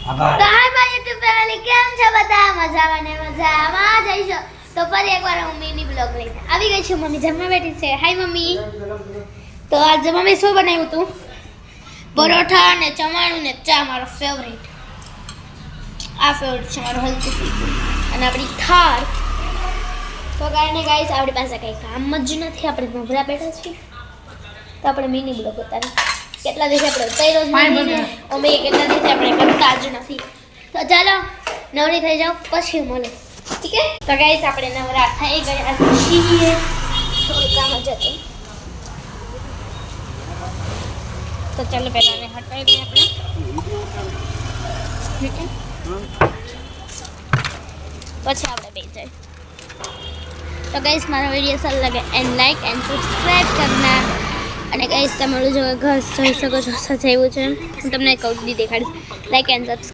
તો હાય my YouTube family, કેમ છો બધા? મજામાં જઈશો. તો ફરી એકવાર હું મિની બ્લોગ લઈને આવી ગઈ છું. મમ્મી જમવા બેઠી છે. Hi mummy. તો આજે મમ્મી શું બનાવ્યું હતું? પરોઠા ને ચવાણું ને ચા, મારો ફેવરેટ. આ ફેવરેટ છે મારો, હલકું ફીકું. અને આપણી થાળ. તો કાંઈ ગાઈસ, આપણી પાસે કંઈ કામ જ નથી, આપણે નવરા બેઠા છીએ. તો આપણે મિની બ્લોગ ઉતારી. કેટલા દિવસે આપણે ઉતાર્યો જ નથી. અમે કેટલા દિવસે આપણે કરતા જ નથી. તો ચાલો નવરી થઈ જાવ પછી મળે, ઠીક છે? તો ગાઈસ, આપણે નવરા થઈ ગયા છીએ. થોડું કામ જ હતું. તો ચાલો પહેલા ને હટાવી દઈએ આપણે, ઠીક છે? પછી આપણે બેસી જાય. તો ગાઈસ, મારો વિડીયો સારો લાગે એન્ડ લાઈક એન્ડ સબસ્ક્રાઈબ કરના. અને ગાઈસ, તમારું જો ઘર જોઈ શકો છો સજાવ્યું છે, હું તમને કહું દી દેખાડીશ. Like and subscribe.